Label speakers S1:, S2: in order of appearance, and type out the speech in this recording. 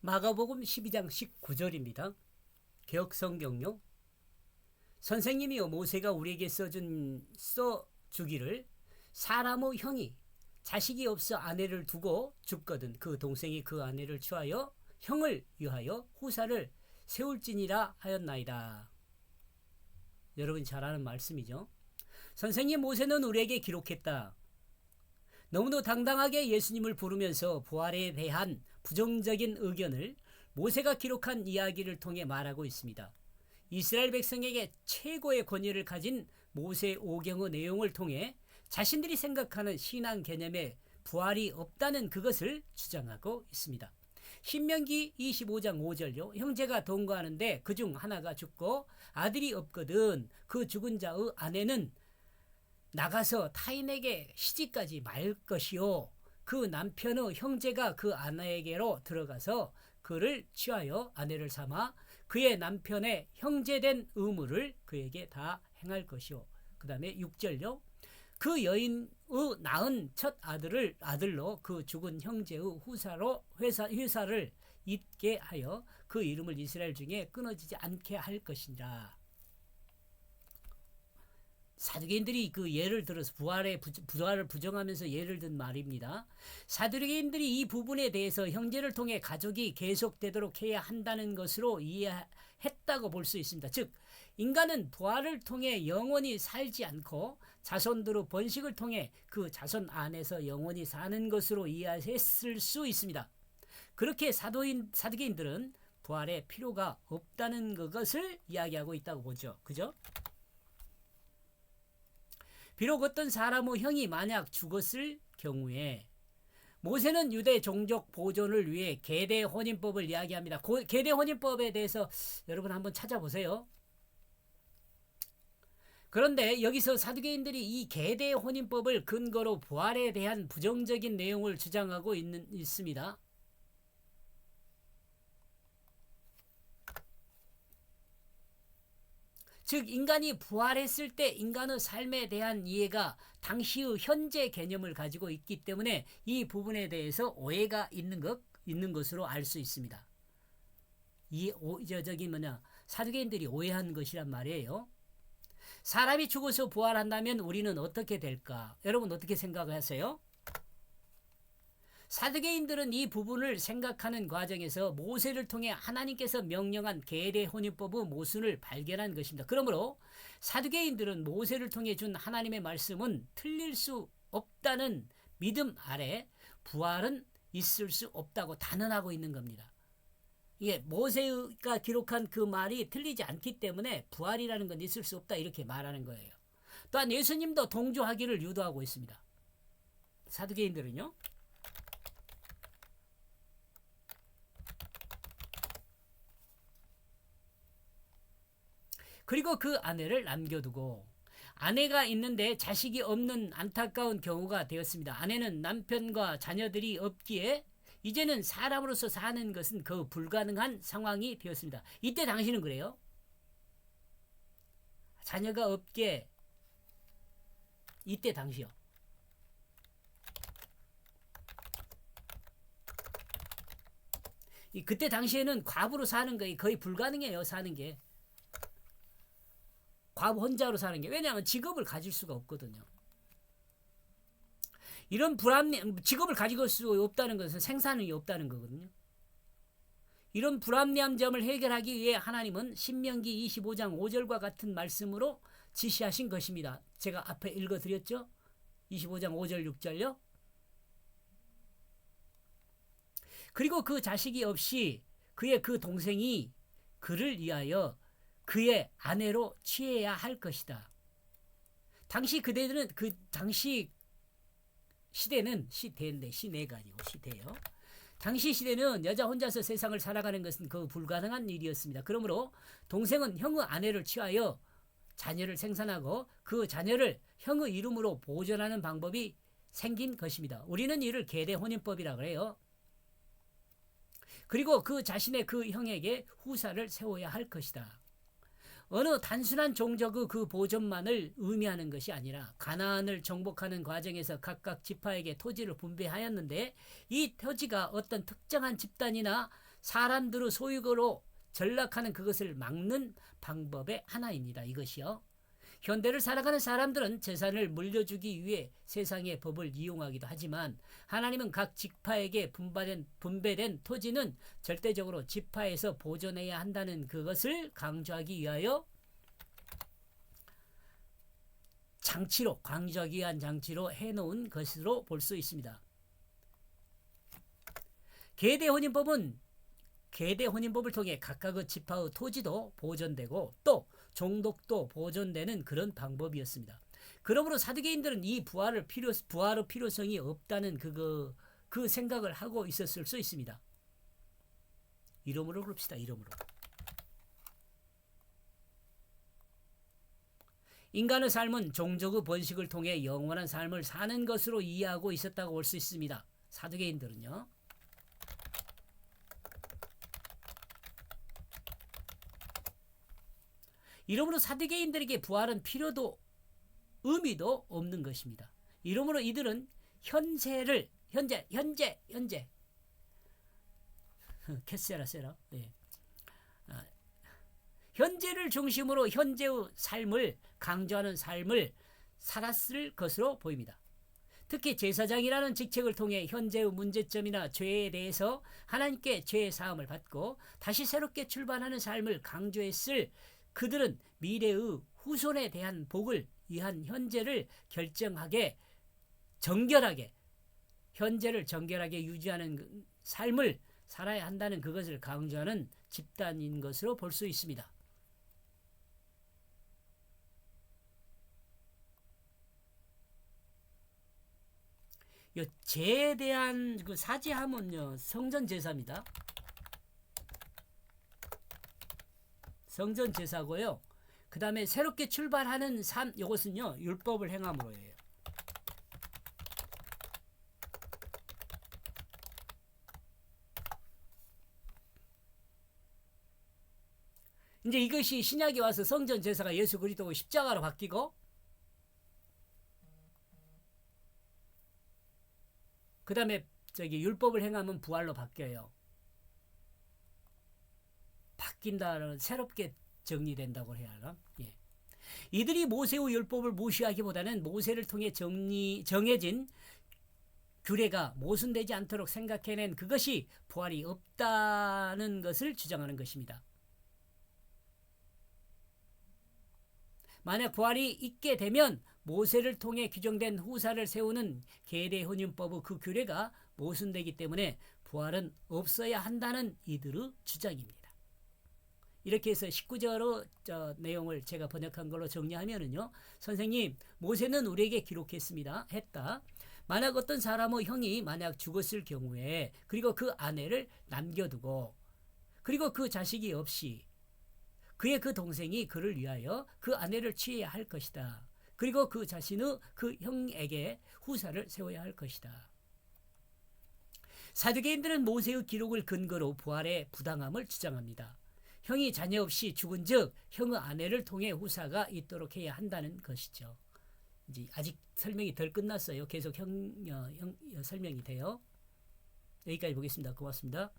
S1: 마가복음 12장 19절입니다. 개역성경용. 선생님이여 모세가 우리에게 써주기를 사람의 형이 자식이 없어 아내를 두고 죽거든 그 동생이 그 아내를 취하여 형을 위하여 후사를 세울지니라 하였나이다. 여러분 잘 아는 말씀이죠. 선생님 모세는 우리에게 기록했다. 너무도 당당하게 예수님을 부르면서 부활에 대한 부정적인 의견을 모세가 기록한 이야기를 통해 말하고 있습니다. 이스라엘 백성에게 최고의 권위를 가진 모세 오경의 내용을 통해 자신들이 생각하는 신앙 개념에 부활이 없다는 그것을 주장하고 있습니다. 신명기 25장 5절요. 형제가 동거하는데 그중 하나가 죽고 아들이 없거든 그 죽은 자의 아내는 나가서 타인에게 시집가지 말 것이요 그 남편의 형제가 그 아내에게로 들어가서 그를 취하여 아내를 삼아 그의 남편의 형제된 의무를 그에게 다 행할 것이요. 그 다음에 6절요. 그 여인의 낳은 첫 아들로 그 죽은 형제의 회사를 잇게 하여 그 이름을 이스라엘 중에 끊어지지 않게 할 것이니라. 사두개인들이 그 예를 들어서 부활을 부정하면서 예를 든 말입니다. 사두개인들이 이 부분에 대해서 형제를 통해 가족이 계속되도록 해야 한다는 것으로 이해했다고 볼 수 있습니다. 즉 인간은 부활을 통해 영원히 살지 않고 자손들의 번식을 통해 그 자손 안에서 영원히 사는 것으로 이해했을 수 있습니다. 그렇게 사두개인들은 부활의 필요가 없다는 것을 이야기하고 있다고 보죠. 그죠? 비록 어떤 사람의 형이 만약 죽었을 경우에 모세는 유대 종족 보존을 위해 계대 혼인법을 이야기합니다. 계대 혼인법에 대해서 여러분 한번 찾아보세요. 그런데 여기서 사두개인들이 이 계대 혼인법을 근거로 부활에 대한 부정적인 내용을 주장하고 있습니다. 즉 인간이 부활했을 때 인간의 삶에 대한 이해가 당시의 현재 개념을 가지고 있기 때문에 이 부분에 대해서 오해가 있는 것으로 알 수 있습니다. 사두개인들이 오해한 것이란 말이에요. 사람이 죽어서 부활한다면 우리는 어떻게 될까? 여러분 어떻게 생각하세요? 사두개인들은 이 부분을 생각하는 과정에서 모세를 통해 하나님께서 명령한 계대 혼인법의 모순을 발견한 것입니다. 그러므로 사두개인들은 모세를 통해 준 하나님의 말씀은 틀릴 수 없다는 믿음 아래 부활은 있을 수 없다고 단언하고 있는 겁니다. 이게 모세가 기록한 그 말이 틀리지 않기 때문에 부활이라는 건 있을 수 없다 이렇게 말하는 거예요. 또한 예수님도 동조하기를 유도하고 있습니다. 사두개인들은요. 그리고 그 아내를 남겨두고 아내가 있는데 자식이 없는 안타까운 경우가 되었습니다. 아내는 남편과 자녀들이 없기에 이제는 사람으로서 사는 것은 거의 불가능한 상황이 되었습니다. 이때 당신은 그래요. 자녀가 없게 이때 당시요. 그때 당시에는 과부로 사는 거 거의 불가능해요. 사는 게. 과부 혼자로 사는 게. 왜냐하면 직업을 가질 수가 없거든요. 이런 직업을 가지고 수 없다는 것은 생산이 없다는 거거든요. 이런 불합리한 점을 해결하기 위해 하나님은 신명기 25장 5절과 같은 말씀으로 지시하신 것입니다. 제가 앞에 읽어드렸죠? 25장 5절 6절요. 그리고 그 자식이 없이 그의 그 동생이 그를 위하여 그의 아내로 취해야 할 것이다. 당시 시대가 아니고 시대요. 당시 시대는 여자 혼자서 세상을 살아가는 것은 그 불가능한 일이었습니다. 그러므로 동생은 형의 아내를 취하여 자녀를 생산하고 그 자녀를 형의 이름으로 보존하는 방법이 생긴 것입니다. 우리는 이를 계대 혼인법이라고 해요. 그리고 그 자신의 그 형에게 후사를 세워야 할 것이다. 어느 단순한 종족의 그 보존만을 의미하는 것이 아니라 가나안을 정복하는 과정에서 각각 지파에게 토지를 분배하였는데 이 토지가 어떤 특정한 집단이나 사람들의 소유로 전락하는 그것을 막는 방법의 하나입니다. 이것이요. 현대를 살아가는 사람들은 재산을 물려주기 위해 세상의 법을 이용하기도 하지만 하나님은 각 지파에게 분배된 토지는 절대적으로 지파에서 보존해야 한다는 그것을 강조하기 위하여 강조하기 위한 장치로 해놓은 것으로 볼 수 있습니다. 계대 혼인법을 통해 각각의 지파의 토지도 보존되고 또 종독도 보존되는 그런 방법이었습니다. 그러므로 사두개인들은 이 부활의 필요성이 없다는 그 생각을 하고 있었을 수 있습니다. 이름으로 그럽시다. 이름으로. 인간의 삶은 종족의 번식을 통해 영원한 삶을 사는 것으로 이해하고 있었다고 볼 수 있습니다. 사두개인들은요. 이러므로 사두개인들에게 부활은 필요도 의미도 없는 것입니다. 이러므로 이들은 현재 캐세라세라 현재를 중심으로 현재의 삶을 강조하는 삶을 살았을 것으로 보입니다. 특히 제사장이라는 직책을 통해 현재의 문제점이나 죄에 대해서 하나님께 죄의 사함을 받고 다시 새롭게 출발하는 삶을 강조했을 그들은 미래의 후손에 대한 복을 위한 현재를 정결하게 유지하는 삶을 살아야 한다는 그것을 강조하는 집단인 것으로 볼 수 있습니다. 죄에 대한 그 사죄함은요, 성전 제사입니다. 성전 제사고요. 그 다음에 새롭게 출발하는 삶, 이것은요, 율법을 행함으로예요. 이제 이것이 신약에 와서 성전 제사가 예수 그리스도의 십자가로 바뀌고, 그 다음에 율법을 행하면 부활로 바뀌어요. 바뀐다는 새롭게 정리된다고 해야 하나? 예. 이들이 모세의 율법을 무시하기보다는 모세를 통해 정해진 규례가 모순되지 않도록 생각해낸 그것이 부활이 없다는 것을 주장하는 것입니다. 만약 부활이 있게 되면 모세를 통해 규정된 후사를 세우는 계대 혼인법의 그 규례가 모순되기 때문에 부활은 없어야 한다는 이들의 주장입니다. 이렇게 해서 19절의 내용을 제가 번역한 걸로 정리하면은요. 선생님, 모세는 우리에게 했다. 만약 어떤 사람의 형이 만약 죽었을 경우에 그리고 그 아내를 남겨두고 그리고 그 자식이 없이 그의 그 동생이 그를 위하여 그 아내를 취해야 할 것이다. 그리고 그 자신의 그 형에게 후사를 세워야 할 것이다. 사두개인들은 모세의 기록을 근거로 부활의 부당함을 주장합니다. 형이 자녀 없이 죽은 즉 형의 아내를 통해 후사가 있도록 해야 한다는 것이죠. 이제 아직 설명이 덜 끝났어요. 계속 설명이 돼요. 여기까지 보겠습니다. 고맙습니다.